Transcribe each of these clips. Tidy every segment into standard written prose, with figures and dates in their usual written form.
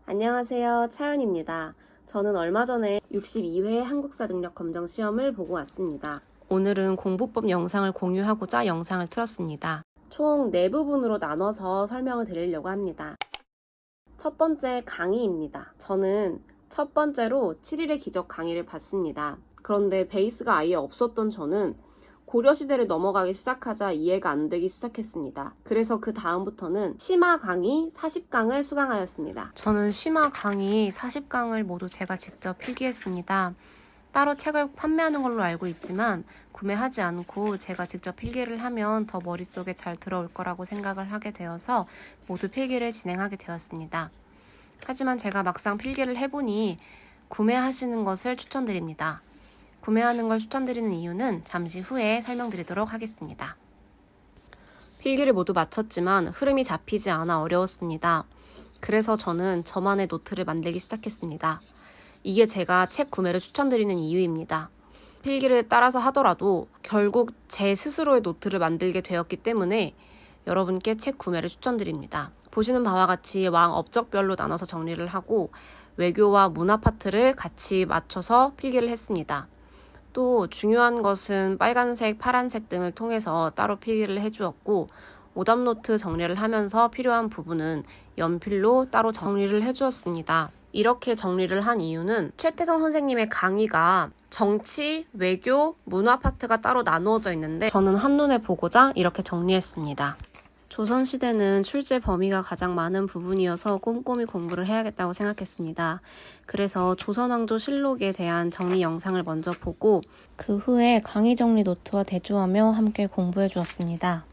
안녕하세요. 차연입니다. 저는 얼마 전에 62회 한국사 능력 검정 시험을 보고 왔습니다. 오늘은 공부법 영상을 공유하고자 영상을 틀었습니다. 총 4부분으로 나눠서 설명을 드리려고 합니다. 첫 번째 강의입니다. 저는 첫 번째로 7일의 기적 강의를 봤습니다. 그런데 베이스가 아예 없었던 저는 고려시대를 넘어가기 시작하자 이해가 안 되기 시작했습니다. 그래서 그 다음부터는 심화 강의 40강을 수강하였습니다. 저는 심화 강의 40강을 모두 제가 직접 필기했습니다. 따로 책을 판매하는 걸로 알고 있지만 구매하지 않고 제가 직접 필기를 하면 더 머릿속에 잘 들어올 거라고 생각을 하게 되어서 모두 필기를 진행하게 되었습니다. 하지만 제가 막상 필기를 해보니 구매하시는 것을 추천드립니다. 구매하는 걸 추천드리는 이유는 잠시 후에 설명드리도록 하겠습니다. 필기를 모두 마쳤지만 흐름이 잡히지 않아 어려웠습니다. 그래서 저는 저만의 노트를 만들기 시작했습니다. 이게 제가 책 구매를 추천드리는 이유입니다. 필기를 따라서 하더라도 결국 제 스스로의 노트를 만들게 되었기 때문에 여러분께 책 구매를 추천드립니다. 보시는 바와 같이 왕 업적별로 나눠서 정리를 하고 외교와 문화 파트를 같이 맞춰서 필기를 했습니다. 또 중요한 것은 빨간색, 파란색 등을 통해서 따로 필기를 해주었고 오답노트 정리를 하면서 필요한 부분은 연필로 따로 정리를 해주었습니다. 이렇게 정리를 한 이유는 최태성 선생님의 강의가 정치, 외교, 문화 파트가 따로 나누어져 있는데 저는 한눈에 보고자 이렇게 정리했습니다. 조선시대는 출제 범위가 가장 많은 부분이어서 꼼꼼히 공부를 해야겠다고 생각했습니다. 그래서 조선왕조 실록에 대한 정리 영상을 먼저 보고 그 후에 강의 정리 노트와 대조하며 함께 공부해 주었습니다.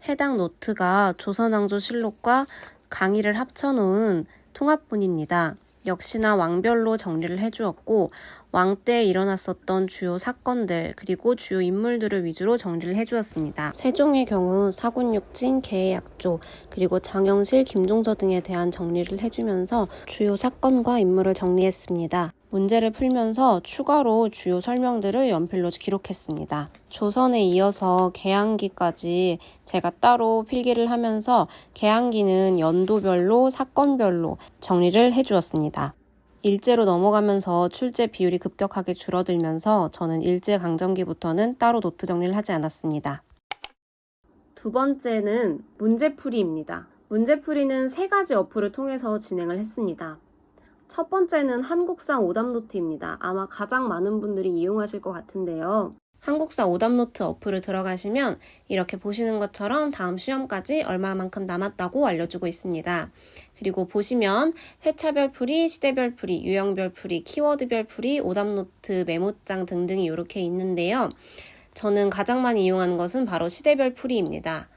해당 노트가 조선왕조 실록과 강의를 합쳐놓은 통합본입니다. 역시나 왕별로 정리를 해주었고 왕 때 일어났었던 주요 사건들 그리고 주요 인물들을 위주로 정리를 해주었습니다. 세종의 경우 사군육진, 계약조 그리고 장영실, 김종서 등에 대한 정리를 해주면서 주요 사건과 인물을 정리했습니다. 문제를 풀면서 추가로 주요 설명들을 연필로 기록했습니다. 조선에 이어서 개항기까지 제가 따로 필기를 하면서 개항기는 연도별로 사건별로 정리를 해주었습니다. 일제로 넘어가면서 출제 비율이 급격하게 줄어들면서 저는 일제강점기부터는 따로 노트 정리를 하지 않았습니다. 두 번째는 문제풀이입니다. 문제풀이는 3가지 어플을 통해서 진행을 했습니다. 첫 번째는 한국사 오답노트입니다. 아마 가장 많은 분들이 이용하실 것 같은데요. 한국사 오답노트 어플을 들어가시면 이렇게 보시는 것처럼 다음 시험까지 얼마만큼 남았다고 알려주고 있습니다. 그리고 보시면 회차별 풀이, 시대별 풀이, 유형별 풀이, 키워드별 풀이, 오답노트 메모장 등등이 이렇게 있는데요. 저는 가장 많이 이용하는 것은 바로 시대별 풀이입니다.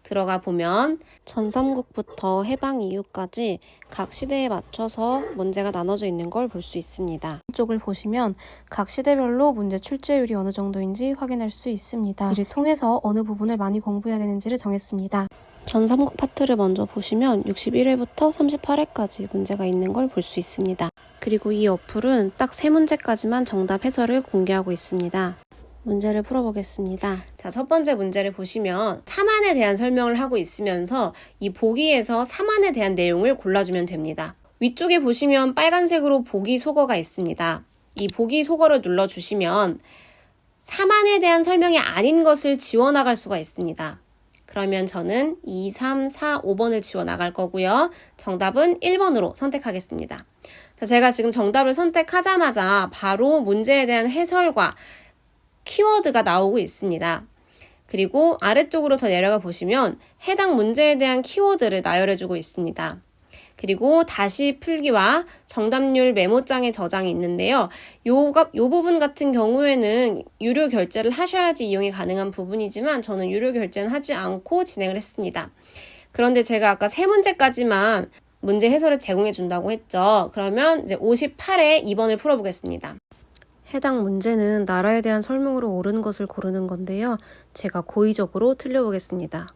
들어가 보면 전삼국부터 해방 이후까지 각 시대에 맞춰서 문제가 나눠져 있는 걸 볼 수 있습니다. 이쪽을 보시면 각 시대별로 문제 출제율이 어느 정도인지 확인할 수 있습니다. 이를 통해서 어느 부분을 많이 공부해야 되는지를 정했습니다. 전삼국 파트를 먼저 보시면 61회부터 38회까지 문제가 있는 걸 볼 수 있습니다. 그리고 이 어플은 딱 3문제까지만 정답 해설을 공개하고 있습니다. 문제를 풀어보겠습니다. 자, 첫 번째 문제를 보시면 사만에 대한 설명을 하고 있으면서 이 보기에서 사만에 대한 내용을 골라주면 됩니다. 위쪽에 보시면 빨간색으로 보기 소거가 있습니다. 이 보기 소거를 눌러주시면 사만에 대한 설명이 아닌 것을 지워나갈 수가 있습니다. 그러면 저는 2, 3, 4, 5번을 지워나갈 거고요. 정답은 1번으로 선택하겠습니다. 자, 제가 지금 정답을 선택하자마자 바로 문제에 대한 해설과 키워드가 나오고 있습니다. 그리고 아래쪽으로 더 내려가 보시면 해당 문제에 대한 키워드를 나열해주고 있습니다. 그리고 다시 풀기와 정답률 메모장에 저장이 있는데요. 요 부분 같은 경우에는 유료 결제를 하셔야지 이용이 가능한 부분이지만 저는 유료 결제는 하지 않고 진행을 했습니다. 그런데 제가 아까 3문제까지만 문제 해설을 제공해 준다고 했죠. 그러면 이제 58회 2번을 풀어보겠습니다. 해당 문제는 나라에 대한 설명으로 옳은 것을 고르는 건데요. 제가 고의적으로 틀려보겠습니다.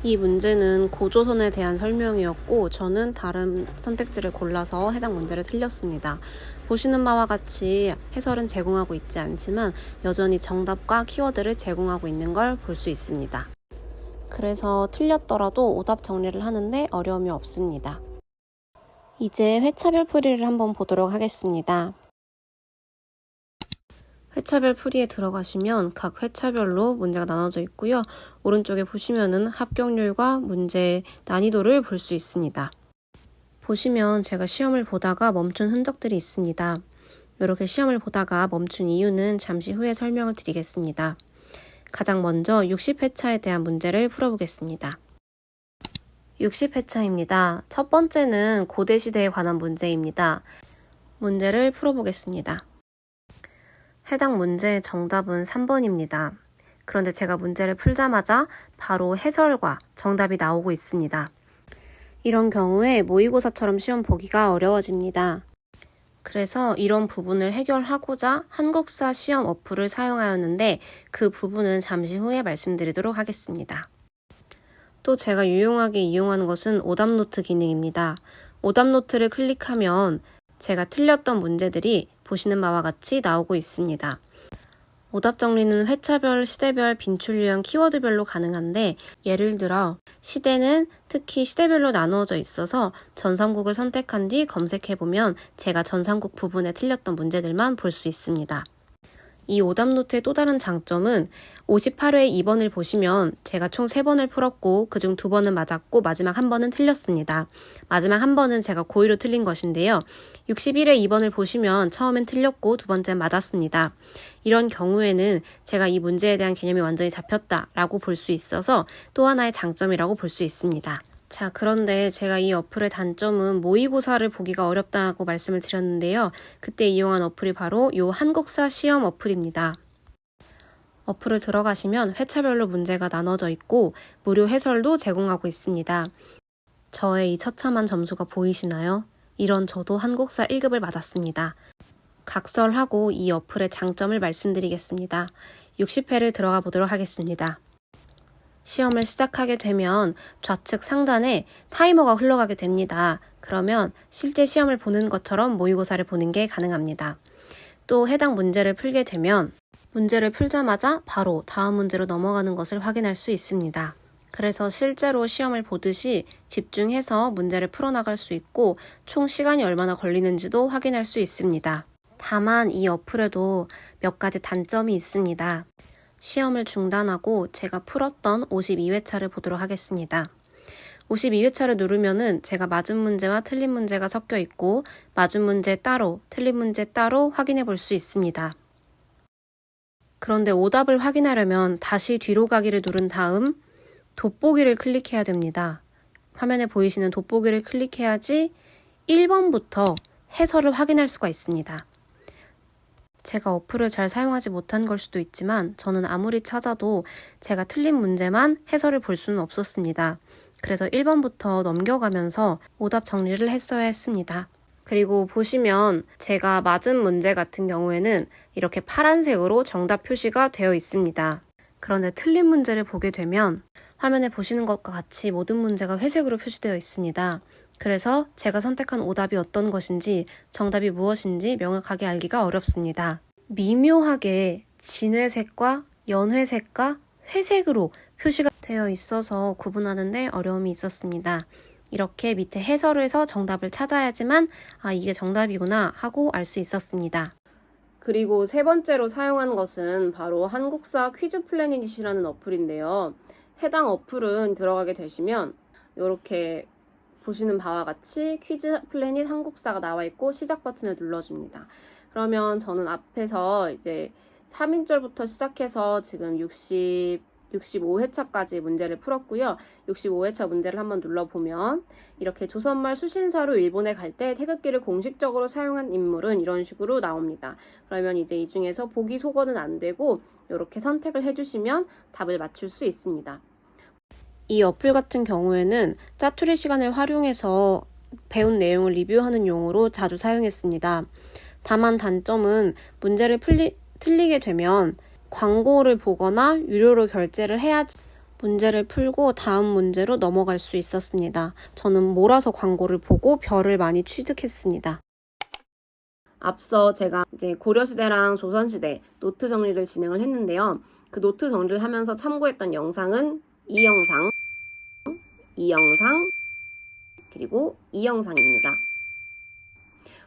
이 문제는 고조선에 대한 설명이었고 저는 다른 선택지를 골라서 해당 문제를 틀렸습니다. 보시는 바와 같이 해설은 제공하고 있지 않지만 여전히 정답과 키워드를 제공하고 있는 걸 볼 수 있습니다. 그래서 틀렸더라도 오답 정리를 하는데 어려움이 없습니다. 이제 회차별 풀이를 한번 보도록 하겠습니다. 회차별 풀이에 들어가시면 각 회차별로 문제가 나눠져 있고요. 오른쪽에 보시면은 합격률과 문제 난이도를 볼 수 있습니다. 보시면 제가 시험을 보다가 멈춘 흔적들이 있습니다. 이렇게 시험을 보다가 멈춘 이유는 잠시 후에 설명을 드리겠습니다. 가장 먼저 60회차에 대한 문제를 풀어보겠습니다. 60회차입니다. 첫 번째는 고대시대에 관한 문제입니다. 문제를 풀어보겠습니다. 해당 문제의 정답은 3번입니다. 그런데 제가 문제를 풀자마자 바로 해설과 정답이 나오고 있습니다. 이런 경우에 모의고사처럼 시험 보기가 어려워집니다. 그래서 이런 부분을 해결하고자 한국사 시험 어플을 사용하였는데 그 부분은 잠시 후에 말씀드리도록 하겠습니다. 또 제가 유용하게 이용하는 것은 오답노트 기능입니다. 오답노트를 클릭하면 제가 틀렸던 문제들이 보시는 바와 같이 나오고 있습니다. 오답 정리는 회차별, 시대별, 빈출 유형, 키워드별로 가능한데 예를 들어 시대는 특히 시대별로 나누어져 있어서 전삼국을 선택한 뒤 검색해보면 제가 전삼국 부분에 틀렸던 문제들만 볼 수 있습니다. 이 오답노트의 또 다른 장점은 58회 2번을 보시면 제가 총 3번을 풀었고 그중 2번은 맞았고 마지막 1번은 틀렸습니다. 마지막 1번은 제가 고의로 틀린 것인데요. 61회 2번을 보시면 처음엔 틀렸고 두 번째는 맞았습니다. 이런 경우에는 제가 이 문제에 대한 개념이 완전히 잡혔다라고 볼 수 있어서 또 하나의 장점이라고 볼 수 있습니다. 자, 그런데 제가 이 어플의 단점은 모의고사를 보기가 어렵다고 말씀을 드렸는데요. 그때 이용한 어플이 바로 이 한국사 시험 어플입니다. 어플을 들어가시면 회차별로 문제가 나눠져 있고 무료 해설도 제공하고 있습니다. 저의 이 처참한 점수가 보이시나요? 이런 저도 한국사 1급을 맞았습니다. 각설하고 이 어플의 장점을 말씀드리겠습니다. 60회를 들어가 보도록 하겠습니다. 시험을 시작하게 되면 좌측 상단에 타이머가 흘러가게 됩니다. 그러면 실제 시험을 보는 것처럼 모의고사를 보는 게 가능합니다. 또 해당 문제를 풀게 되면 문제를 풀자마자 바로 다음 문제로 넘어가는 것을 확인할 수 있습니다. 그래서 실제로 시험을 보듯이 집중해서 문제를 풀어나갈 수 있고 총 시간이 얼마나 걸리는지도 확인할 수 있습니다. 다만 이 어플에도 몇 가지 단점이 있습니다. 시험을 중단하고 제가 풀었던 52회차를 보도록 하겠습니다. 52회차를 누르면은 제가 맞은 문제와 틀린 문제가 섞여 있고 맞은 문제 따로, 틀린 문제 따로 확인해 볼 수 있습니다. 그런데 오답을 확인하려면 다시 뒤로 가기를 누른 다음 돋보기를 클릭해야 됩니다. 화면에 보이시는 돋보기를 클릭해야지 1번부터 해설을 확인할 수가 있습니다. 제가 어플을 잘 사용하지 못한 걸 수도 있지만 저는 아무리 찾아도 제가 틀린 문제만 해설을 볼 수는 없었습니다. 그래서 1번부터 넘겨가면서 오답 정리를 했어야 했습니다. 그리고 보시면 제가 맞은 문제 같은 경우에는 이렇게 파란색으로 정답 표시가 되어 있습니다. 그런데 틀린 문제를 보게 되면 화면에 보시는 것과 같이 모든 문제가 회색으로 표시되어 있습니다. 그래서 제가 선택한 오답이 어떤 것인지 정답이 무엇인지 명확하게 알기가 어렵습니다. 미묘하게 진회색과 연회색과 회색으로 표시가 되어 있어서 구분하는데 어려움이 있었습니다. 이렇게 밑에 해설을 해서 정답을 찾아야지만 이게 정답이구나 하고 알 수 있었습니다. 그리고 세 번째로 사용한 것은 바로 한국사 퀴즈 플래닛이라는 어플인데요. 해당 어플은 들어가게 되시면 이렇게 보시는 바와 같이 퀴즈 플래닛 한국사가 나와 있고 시작 버튼을 눌러줍니다. 그러면 저는 앞에서 이제 3인절부터 시작해서 지금 65회차까지 문제를 풀었고요. 65회차 문제를 한번 눌러보면 이렇게 조선말 수신사로 일본에 갈 때 태극기를 공식적으로 사용한 인물은 이런 식으로 나옵니다. 그러면 이제 이 중에서 보기 소거는 안 되고 이렇게 선택을 해주시면 답을 맞출 수 있습니다. 이 어플 같은 경우에는 짜투리 시간을 활용해서 배운 내용을 리뷰하는 용어로 자주 사용했습니다. 다만 단점은 문제를 틀리게 되면 광고를 보거나 유료로 결제를 해야지 문제를 풀고 다음 문제로 넘어갈 수 있었습니다. 저는 몰아서 광고를 보고 별을 많이 취득했습니다. 앞서 제가 이제 고려시대랑 조선시대 노트 정리를 진행을 했는데요. 그 노트 정리를 하면서 참고했던 영상은 이 영상, 이 영상, 그리고 이 영상입니다.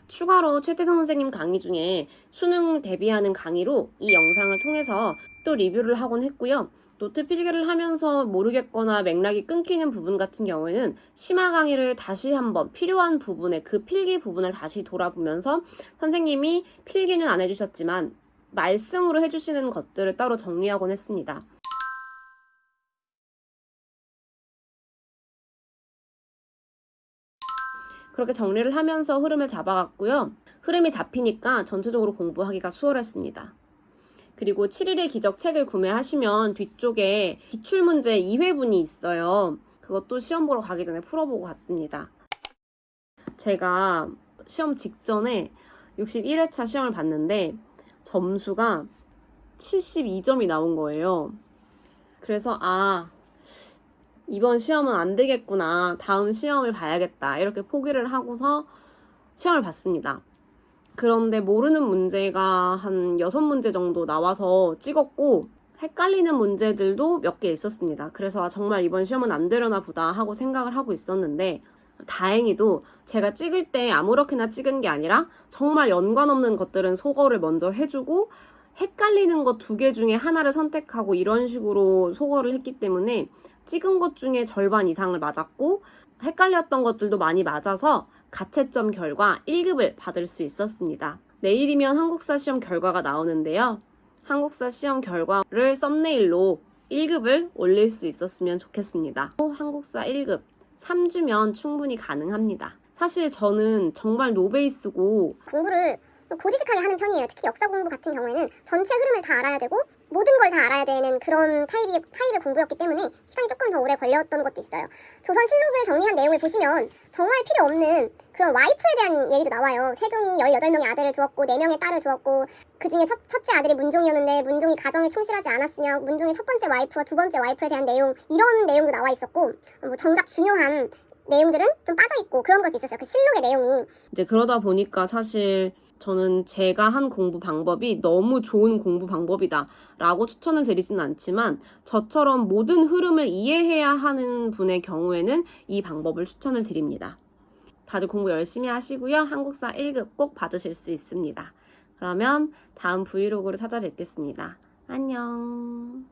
추가로 최태성 선생님 강의 중에 수능 대비하는 강의로 이 영상을 통해서 또 리뷰를 하곤 했고요. 노트 필기를 하면서 모르겠거나 맥락이 끊기는 부분 같은 경우에는 심화 강의를 다시 한번 필요한 부분에 그 필기 부분을 다시 돌아보면서 선생님이 필기는 안 해주셨지만 말씀으로 해주시는 것들을 따로 정리하곤 했습니다. 그렇게 정리를 하면서 흐름을 잡아갔고요. 흐름이 잡히니까 전체적으로 공부하기가 수월했습니다. 그리고 7일의 기적 책을 구매하시면 뒤쪽에 기출문제 2회분이 있어요. 그것도 시험 보러 가기 전에 풀어보고 갔습니다. 제가 시험 직전에 61회차 시험을 봤는데 점수가 72점이 나온 거예요. 그래서 이번 시험은 안 되겠구나. 다음 시험을 봐야겠다. 이렇게 포기를 하고서 시험을 봤습니다. 그런데 모르는 문제가 한 6문제 정도 나와서 찍었고 헷갈리는 문제들도 몇 개 있었습니다. 그래서 정말 이번 시험은 안 되려나 보다 하고 생각을 하고 있었는데 다행히도 제가 찍을 때 아무렇게나 찍은 게 아니라 정말 연관 없는 것들은 소거를 먼저 해주고 헷갈리는 것 2개 중에 하나를 선택하고 이런 식으로 소거를 했기 때문에 찍은 것 중에 절반 이상을 맞았고 헷갈렸던 것들도 많이 맞아서 가채점 결과 1급을 받을 수 있었습니다. 내일이면 한국사 시험 결과가 나오는데요. 한국사 시험 결과를 썸네일로 1급을 올릴 수 있었으면 좋겠습니다. 한국사 1급 3주면 충분히 가능합니다. 사실 저는 정말 노베이스고 공부를 고지식하게 하는 편이에요. 특히 역사 공부 같은 경우에는 전체 흐름을 다 알아야 되고 모든 걸 다 알아야 되는 그런 타입의 공부였기 때문에 시간이 조금 더 오래 걸렸던 것도 있어요. 조선실록을 정리한 내용을 보시면 정말 필요 없는 그런 와이프에 대한 얘기도 나와요. 세종이 18명의 아들을 두었고 4명의 딸을 두었고 그중에 첫째 아들이 문종이었는데 문종이 가정에 충실하지 않았으며 문종의 첫 번째 와이프와 두 번째 와이프에 대한 내용, 이런 내용도 나와 있었고 정작 중요한 내용들은 좀 빠져있고 그런 것도 있었어요. 그 실록의 내용이. 이제 그러다 보니까 사실 저는 제가 한 공부 방법이 너무 좋은 공부 방법이다 라고 추천을 드리지는 않지만 저처럼 모든 흐름을 이해해야 하는 분의 경우에는 이 방법을 추천을 드립니다. 다들 공부 열심히 하시고요. 한국사 1급 꼭 받으실 수 있습니다. 그러면 다음 브이로그로 찾아뵙겠습니다. 안녕.